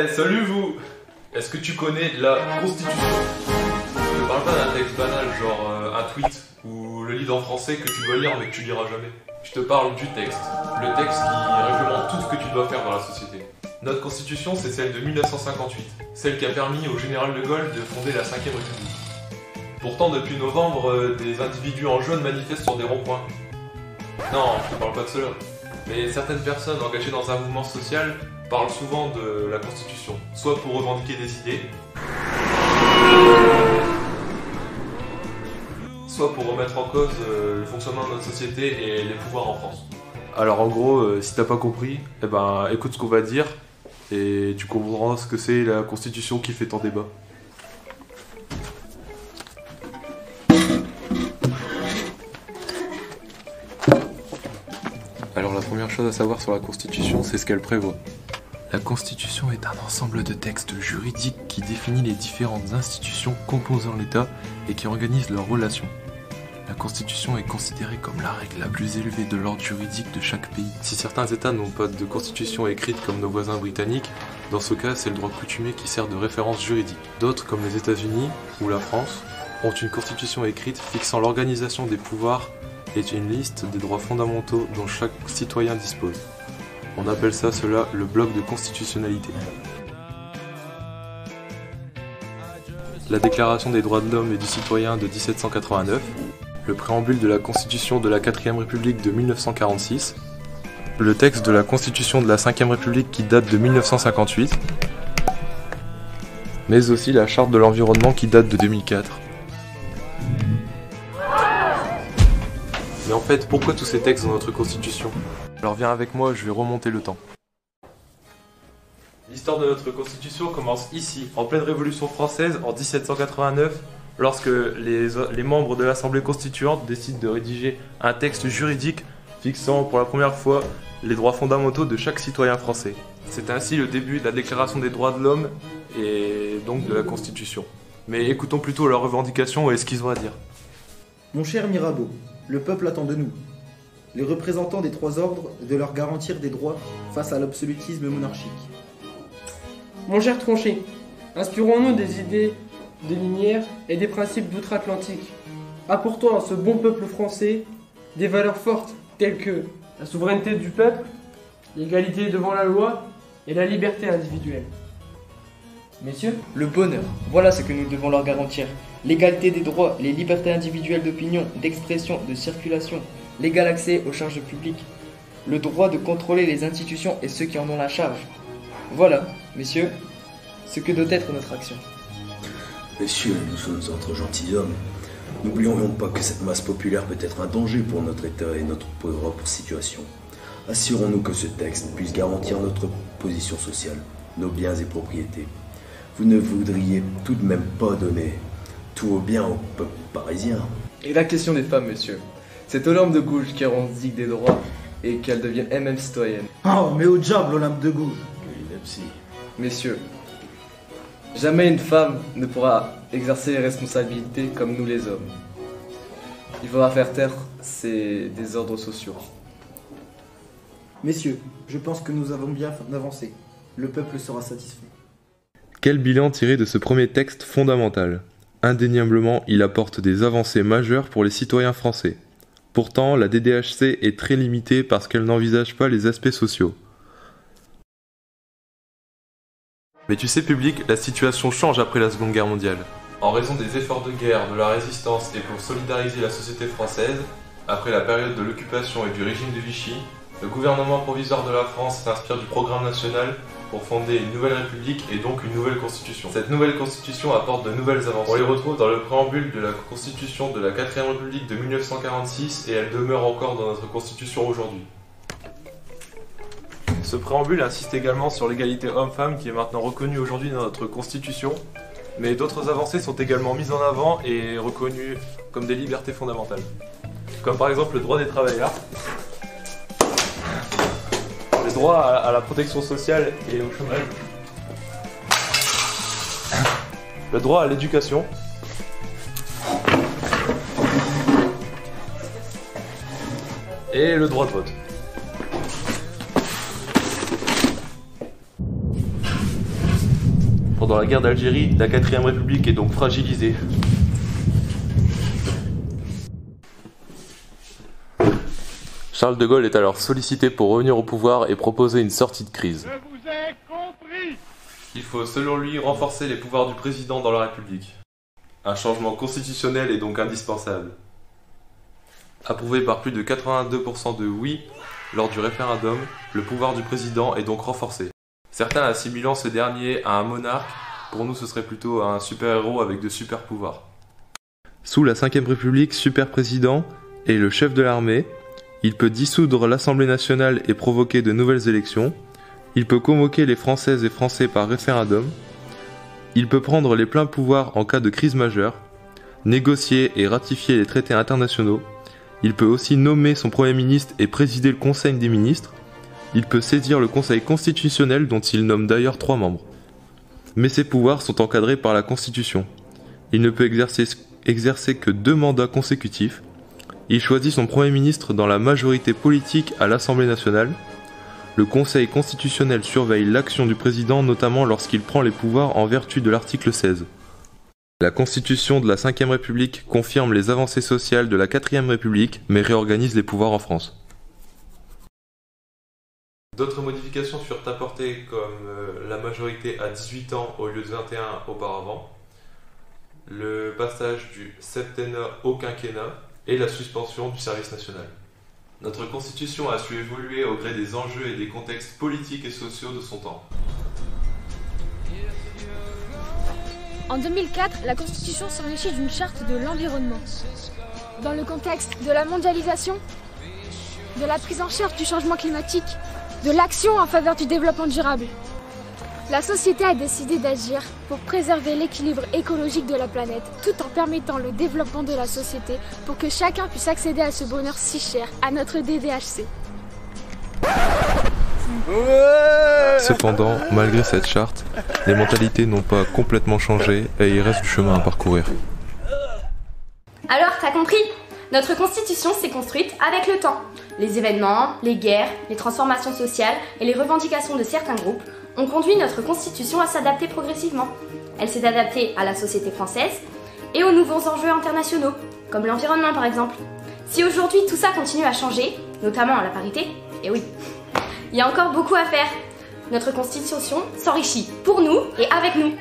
Eh, salut vous! Est-ce que tu connais la Constitution? Je te parle pas d'un texte banal, genre un tweet, ou le livre en français que tu dois lire mais que tu liras jamais. Je te parle du texte. Le texte qui réglemente tout ce que tu dois faire dans la société. Notre Constitution, c'est celle de 1958, celle qui a permis au général de Gaulle de fonder la 5ème République. Pourtant, depuis novembre, des individus en jaune manifestent sur des ronds-points. Non, je te parle pas de cela. Mais certaines personnes engagées dans un mouvement social parlent souvent de la Constitution, soit pour revendiquer des idées, soit pour remettre en cause le fonctionnement de notre société et les pouvoirs en France. Alors en gros, si t'as pas compris, eh ben écoute ce qu'on va dire et tu comprendras ce que c'est la Constitution qui fait tant débat. Alors la première chose à savoir sur la Constitution, c'est ce qu'elle prévoit. La Constitution est un ensemble de textes juridiques qui définit les différentes institutions composant l'État et qui organisent leurs relations. La Constitution est considérée comme la règle la plus élevée de l'ordre juridique de chaque pays. Si certains États n'ont pas de Constitution écrite comme nos voisins britanniques, dans ce cas c'est le droit coutumier qui sert de référence juridique. D'autres, comme les États-Unis ou la France, ont une Constitution écrite fixant l'organisation des pouvoirs et une liste des droits fondamentaux dont chaque citoyen dispose. On appelle cela le bloc de constitutionnalité. La Déclaration des droits de l'homme et du citoyen de 1789, le préambule de la Constitution de la 4ème République de 1946, le texte de la Constitution de la 5ème République qui date de 1958, mais aussi la Charte de l'environnement qui date de 2004. Mais en fait, pourquoi tous ces textes dans notre Constitution? Alors viens avec moi, je vais remonter le temps. L'histoire de notre Constitution commence ici, en pleine Révolution française, en 1789, lorsque les membres de l'Assemblée constituante décident de rédiger un texte juridique fixant pour la première fois les droits fondamentaux de chaque citoyen français. C'est ainsi le début de la Déclaration des droits de l'homme et donc de la Constitution. Mais écoutons plutôt leurs revendications et ce qu'ils ont à dire. Mon cher Mirabeau, le peuple attend de nous, les représentants des trois ordres, de leur garantir des droits face à l'absolutisme monarchique. Mon cher Tronchet, inspirons-nous des idées des Lumières et des principes d'outre-Atlantique. Apportons à ce bon peuple français des valeurs fortes telles que la souveraineté du peuple, l'égalité devant la loi et la liberté individuelle. Messieurs, le bonheur, voilà ce que nous devons leur garantir. L'égalité des droits, les libertés individuelles d'opinion, d'expression, de circulation, l'égal accès aux charges publiques, le droit de contrôler les institutions et ceux qui en ont la charge. Voilà, messieurs, ce que doit être notre action. Messieurs, nous sommes entre gentilshommes. N'oublions pas que cette masse populaire peut être un danger pour notre État et notre propre situation. Assurons-nous que ce texte puisse garantir notre position sociale, nos biens et propriétés. Vous ne voudriez tout de même pas donner tout au bien au peuple parisien. Et la question des femmes, monsieur. C'est aux lampes de gauche qui revendiquent des droits et qu'elles deviennent elles-mêmes citoyennes. Oh, mais au diable, Olympe de Gouges. Messieurs, jamais une femme ne pourra exercer les responsabilités comme nous les hommes. Il faudra faire taire ces désordres sociaux. Messieurs, je pense que nous avons bien avancé. Le peuple sera satisfait. Quel bilan tirer de ce premier texte fondamental? Indéniablement, il apporte des avancées majeures pour les citoyens français. Pourtant, la DDHC est très limitée parce qu'elle n'envisage pas les aspects sociaux. Mais tu sais, public, la situation change après la Seconde Guerre mondiale. En raison des efforts de guerre, de la résistance et pour solidariser la société française, après la période de l'occupation et du régime de Vichy, le gouvernement provisoire de la France s'inspire du programme national pour fonder une nouvelle république et donc une nouvelle constitution. Cette nouvelle constitution apporte de nouvelles avancées. On les retrouve dans le préambule de la constitution de la 4ème République de 1946 et elle demeure encore dans notre constitution aujourd'hui. Ce préambule insiste également sur l'égalité homme-femme qui est maintenant reconnue aujourd'hui dans notre constitution, mais d'autres avancées sont également mises en avant et reconnues comme des libertés fondamentales. Comme par exemple le droit des travailleurs, le droit à la protection sociale et au chômage, le droit à l'éducation, et le droit de vote. Pendant la guerre d'Algérie, la 4ème République est donc fragilisée. Charles de Gaulle est alors sollicité pour revenir au pouvoir et proposer une sortie de crise. Je vous ai compris. Il faut selon lui renforcer les pouvoirs du président dans la République. Un changement constitutionnel est donc indispensable. Approuvé par plus de 82% de oui lors du référendum, le pouvoir du président est donc renforcé. Certains assimilant ce dernier à un monarque, pour nous ce serait plutôt un super-héros avec de super pouvoirs. Sous la 5ème République, super président est le chef de l'armée. Il peut dissoudre l'Assemblée nationale et provoquer de nouvelles élections. Il peut convoquer les Françaises et Français par référendum. Il peut prendre les pleins pouvoirs en cas de crise majeure, négocier et ratifier les traités internationaux. Il peut aussi nommer son Premier ministre et présider le Conseil des ministres. Il peut saisir le Conseil constitutionnel dont il nomme d'ailleurs 3 membres. Mais ses pouvoirs sont encadrés par la Constitution. Il ne peut exercer que 2 mandats consécutifs. Il choisit son Premier ministre dans la majorité politique à l'Assemblée nationale. Le Conseil constitutionnel surveille l'action du président, notamment lorsqu'il prend les pouvoirs en vertu de l'article 16. La Constitution de la 5ème République confirme les avancées sociales de la 4ème République, mais réorganise les pouvoirs en France. D'autres modifications furent apportées comme la majorité à 18 ans au lieu de 21 auparavant, le passage du septennat au quinquennat et la suspension du service national. Notre Constitution a su évoluer au gré des enjeux et des contextes politiques et sociaux de son temps. En 2004, la Constitution s'enrichit d'une charte de l'environnement. Dans le contexte de la mondialisation, de la prise en charge du changement climatique, de l'action en faveur du développement durable, la société a décidé d'agir pour préserver l'équilibre écologique de la planète, tout en permettant le développement de la société pour que chacun puisse accéder à ce bonheur si cher, à notre DDHC. Cependant, malgré cette charte, les mentalités n'ont pas complètement changé et il reste du chemin à parcourir. Alors, t'as compris? Notre constitution s'est construite avec le temps. Les événements, les guerres, les transformations sociales et les revendications de certains groupes ont conduit notre constitution à s'adapter progressivement. Elle s'est adaptée à la société française et aux nouveaux enjeux internationaux, comme l'environnement par exemple. Si aujourd'hui tout ça continue à changer, notamment la parité, et oui, il y a encore beaucoup à faire. Notre constitution s'enrichit pour nous et avec nous.